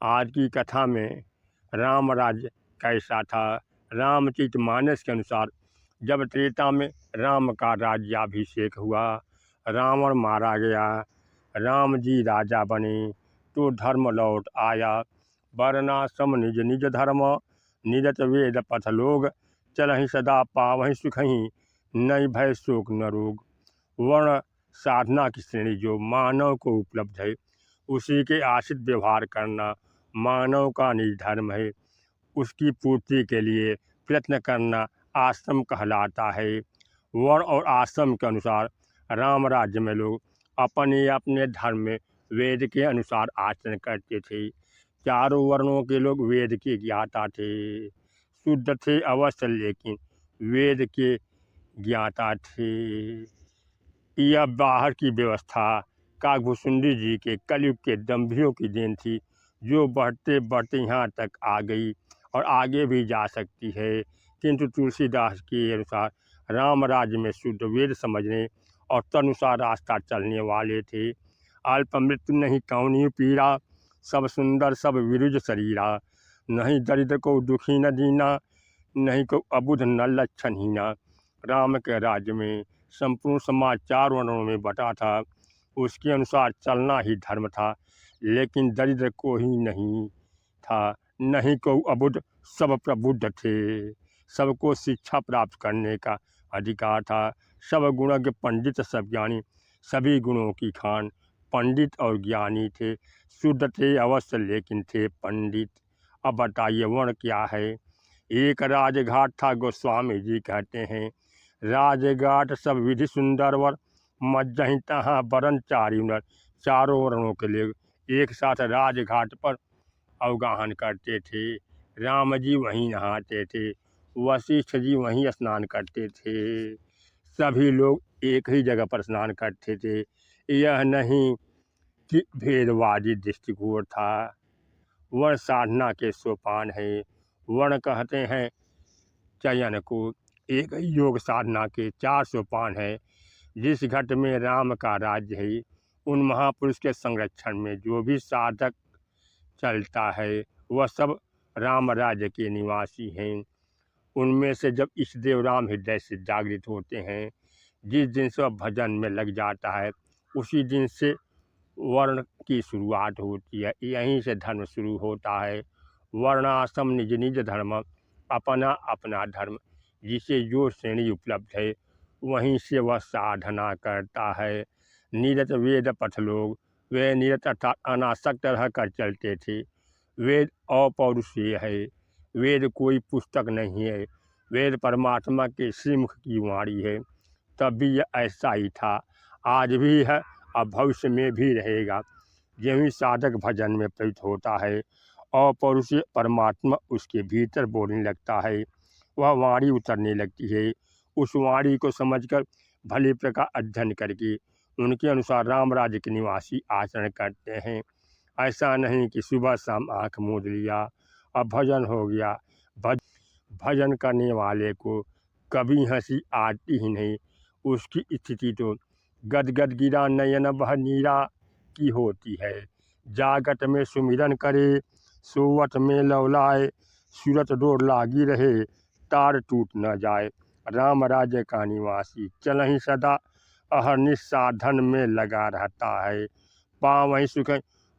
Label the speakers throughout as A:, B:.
A: आज की कथा में राम राज्य कैसा था। रामचरितमानस के अनुसार जब त्रेता में राम का राज्याभिषेक हुआ, रावण मारा गया, राम जी राजा बने तो धर्म लौट आया। वर्णाश्रम निज निज धर्म, निरत वेद पथ लोग, चलहि सदा पावहि सुखहि, नई भय शोक न रोग। वर्ण साधना की श्रेणी जो मानव को उपलब्ध है, उसी के आश्रित व्यवहार करना मानव का निज धर्म है। उसकी पूर्ति के लिए प्रयत्न करना आश्रम कहलाता है। वर्ण और आश्रम के अनुसार राम राज्य में लोग अपने अपने धर्म में वेद के अनुसार आचरण करते थे। चारों वर्णों के लोग वेद के ज्ञाता थे, शुद्ध थे अवश्य, लेकिन वेद के ज्ञाता थे। यह बाहर की व्यवस्था काकभूषुंडी जी के कलयुग के दंभियों की देन थी, जो बढ़ते बढ़ते यहाँ तक आ गई और आगे भी जा सकती है। किंतु तुलसीदास के अनुसार राम राज्य में शुद्ध वेद समझने और तदनुसार रास्ता चलने वाले थे। अल्प मृत्यु नहीं कौनी पीड़ा, सब सुंदर सब विरुज शरीरा। नहीं दरिद्र को दुखी न दीना, नहीं को अबुध न लक्षणहीना। राम के राज्य में संपूर्ण समाज चार वर्णों में बटा था। उसके अनुसार चलना ही धर्म था, लेकिन दरिद्र को ही नहीं था, नहीं को अबुध, सब प्रबुद्ध थे। सबको शिक्षा प्राप्त करने का अधिकार था। सब गुणज्ञ पंडित सब ज्ञानी, सभी गुणों की खान पंडित और ज्ञानी थे। शुद्ध थे अवश्य, लेकिन थे पंडित। अब बताइए वर्ण क्या है। एक राजघाट था, गोस्वामी जी कहते हैं, राजघाट सब विधि सुंदर वर, मज्जहि तहाँ बरन चारि नर। चारों वर्णों के लिए एक साथ राजघाट पर अवगाहन करते थे। राम जी वहीं नहाते थे, वशिष्ठ जी वहीं स्नान करते थे। सभी लोग एक ही जगह पर स्नान करते थे। यह नहीं कि भेदवादी दृष्टिकोण था। वर्ण साधना के सोपान है। वर्ण कहते हैं चयन को। एक योग साधना के 4 सोपान है। जिस घट में राम का राज्य है, उन महापुरुष के संरक्षण में जो भी साधक चलता है, वह सब राम राज्य के निवासी हैं। उनमें से जब इष्टदेव राम हृदय से जागृत होते हैं, जिस दिन से वह भजन में लग जाता है, उसी दिन से वर्ण की शुरुआत होती है। यहीं से धर्म शुरू होता है। वर्णाश्रम निज निज धर्म, अपना अपना धर्म। जिसे जो श्रेणी उपलब्ध है, वहीं से वह साधना करता है। निरत वेद पथ लोग, वे निरत अर्थात अनासक्त रह कर चलते थे। वेद अपौरुषीय है। वेद कोई पुस्तक नहीं है। वेद परमात्मा के श्रीमुख की वाणी है। तब भी यह ऐसा ही था, आज भी है और भविष्य में भी रहेगा। यह ही साधक भजन में प्रयुक्त होता है। अपौरुषीय परमात्मा उसके भीतर बोलने लगता है, वह वाणी उतरने लगती है। उस वाणी को समझकर भली प्रकार अध्ययन करके उनके अनुसार राम राज्य के निवासी आचरण करते हैं। ऐसा नहीं कि सुबह शाम आँख मूंद लिया और भजन हो गया। भजन करने वाले को कभी हंसी आती ही नहीं। उसकी स्थिति तो गदगद गिरा नयन बह नीरा की होती है। जागत में सुमिरन करे, सोवत में लौलाए, सूरत डोर लागी रहे, तार टूट न जाए। राम राज्य का निवासी चलहि सदा, अहर्निश साधन में लगा रहता है। पावहि सुख,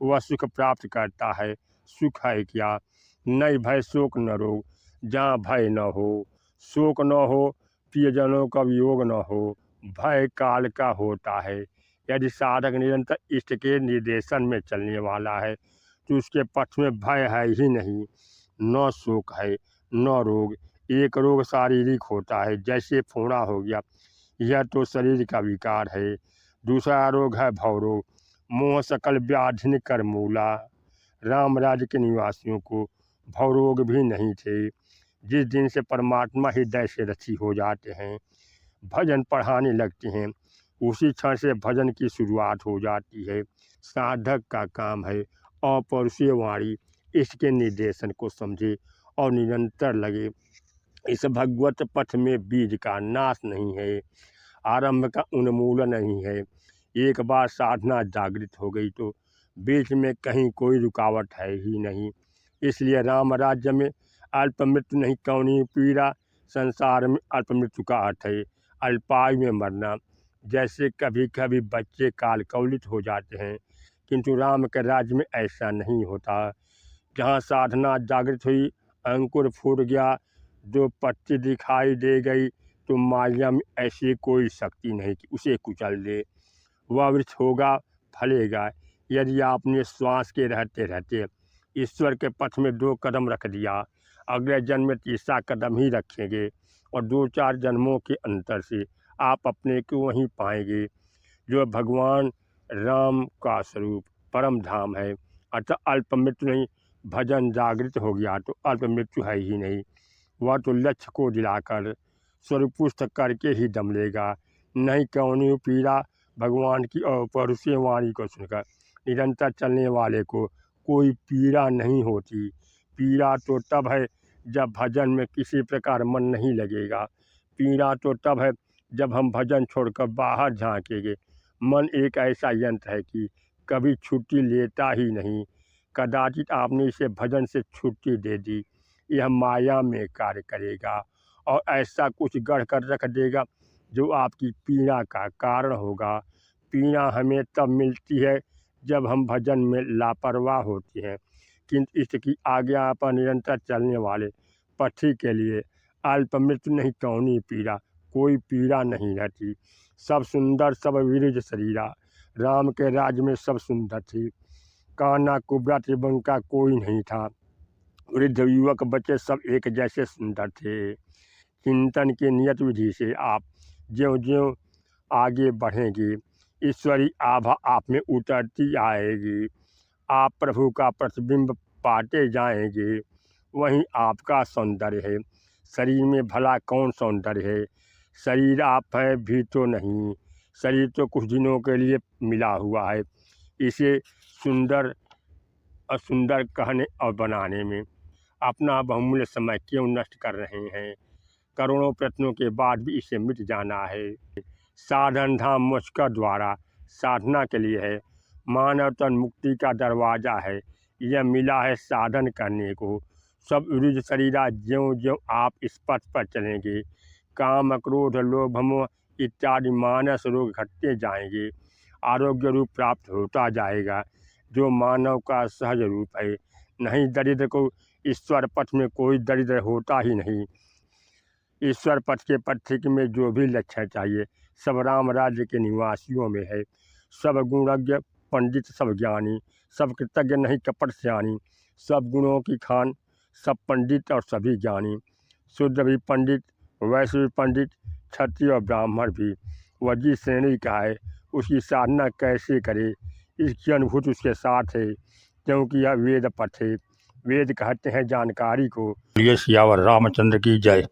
A: वह सुख प्राप्त करता है। सुख है क्या? नई भय शोक न रोग, जहाँ भय न हो, शोक न हो, प्रियजनों का वियोग न हो। भय काल का होता है। यदि साधक निरंतर इष्ट के निर्देशन में चलने वाला है, तो उसके पक्ष में भय है ही नहीं। न शोक है न रोग। एक रोग शारीरिक होता है, जैसे फोड़ा हो गया, यह तो शरीर का विकार है। दूसरा रोग है भवरोग, मोह सकल व्याधिन कर मूला। राम राज्य के निवासियों को भवरोग भी नहीं थे। जिस दिन से परमात्मा हृदय से रची हो जाते हैं, भजन पढ़ाने लगते हैं, उसी क्षण से भजन की शुरुआत हो जाती है। साधक का काम है अपौरुषीय वाणी, इसके निर्देशन को समझे और निरंतर लगे। इस भगवत पथ में बीज का नाश नहीं है, आरंभ का उन्मूलन नहीं है। एक बार साधना जागृत हो गई तो बीच में कहीं कोई रुकावट है ही नहीं। इसलिए राम राज्य में अल्प मृत्यु नहीं कौनी पीड़ा, संसार में अल्प मृत्यु का अर्थ है अल्पायु में मरना। जैसे कभी कभी बच्चे काल कवलित हो जाते हैं, किंतु राम के राज्य में ऐसा नहीं होता। जहाँ साधना जागृत हुई, अंकुर फूट गया, जो पत्ती दिखाई दे गई, तो माया में ऐसी कोई शक्ति नहीं कि उसे कुचल दे। वह वृक्ष होगा, फलेगा, यदि आपने श्वास के रहते रहते ईश्वर के पथ में 2 कदम रख दिया। अगले जन्म में तीसरा कदम ही रखेंगे और 2-4 जन्मों के अंतर से आप अपने को वहीं पाएंगे जो भगवान राम का स्वरूप परम धाम है। अतः अल्प मृत्यु नहीं, भजन जागृत हो गया तो अल्प मृत्यु है ही नहीं। वह तो लक्ष्य को दिलाकर स्वरूपुष्ट करके ही दम लेगा। नहीं कौनी पीड़ा, भगवान की अपरुषीय वाणी को सुनकर निरंतर चलने वाले को कोई पीड़ा नहीं होती। पीड़ा तो तब है जब भजन में किसी प्रकार मन नहीं लगेगा। पीड़ा तो तब है जब हम भजन छोड़कर बाहर झांकेंगे। मन एक ऐसा यंत्र है कि कभी छुट्टी लेता ही नहीं। कदाचित आपने इसे भजन से छुट्टी दे दी, यह माया में कार्य करेगा और ऐसा कुछ गढ़ कर रख देगा जो आपकी पीड़ा का कारण होगा। पीड़ा हमें तब मिलती है जब हम भजन में लापरवाह होते हैं, किंतु इसकी आज्ञा पर निरंतर चलने वाले पथी के लिए अल्प मृत्यु नहीं कौनी पीड़ा, कोई पीड़ा नहीं रहती। सब सुंदर सब विरज शरीरा, राम के राज्य में सब सुंदर थी। कान्हा कुब्रा त्रिभंग कोई नहीं था। वृद्ध युवक बच्चे सब एक जैसे सुंदर थे। चिंतन की नियत विधि से आप ज्यों ज्यों आगे बढ़ेंगे, ईश्वरी आभा आप में उतरती आएगी। आप प्रभु का प्रतिबिंब पाते जाएंगे। वहीं आपका सौंदर्य है। शरीर में भला कौन सौंदर्य है? शरीर आप हैं भी तो नहीं। शरीर तो कुछ दिनों के लिए मिला हुआ है। इसे सुंदर असुंदर कहने और बनाने में अपना बहुमूल्य समय क्यों नष्ट कर रहे हैं? करोड़ों प्रयत्नों के बाद भी इसे मिट जाना है। साधन धाम मुझका द्वारा साधना के लिए है। मानव तन मुक्ति का दरवाज़ा है। यह मिला है साधन करने को। सब विरुद्ध शरीरा ज्यों ज्यों आप इस पथ पर चलेंगे, काम क्रोध लोभ मोह इत्यादि मानस रोग घटते जाएंगे। आरोग्य रूप प्राप्त होता जाएगा जो मानव का सहज रूप है। नहीं दरिद्र को ईश्वर पथ में कोई दरिद्र होता ही नहीं। ईश्वर पथ के पथिक में जो भी लक्षण चाहिए सब राम राज्य के निवासियों में है। सब गुणज्ञ पंडित सब ज्ञानी, सब कृतज्ञ नहीं कपट सियानी। सब गुणों की खान, सब पंडित और सभी ज्ञानी। शूद्र भी पंडित, वैश्य भी पंडित, क्षत्रिय और ब्राह्मण भी। वह जिस श्रेणी का है उसकी साधना कैसे करे, इसकी अनुभूति उसके साथ है, क्योंकि यह वेद पथ है। वेद कहते हैं जानकारी को। सियावर रामचंद्र की जय।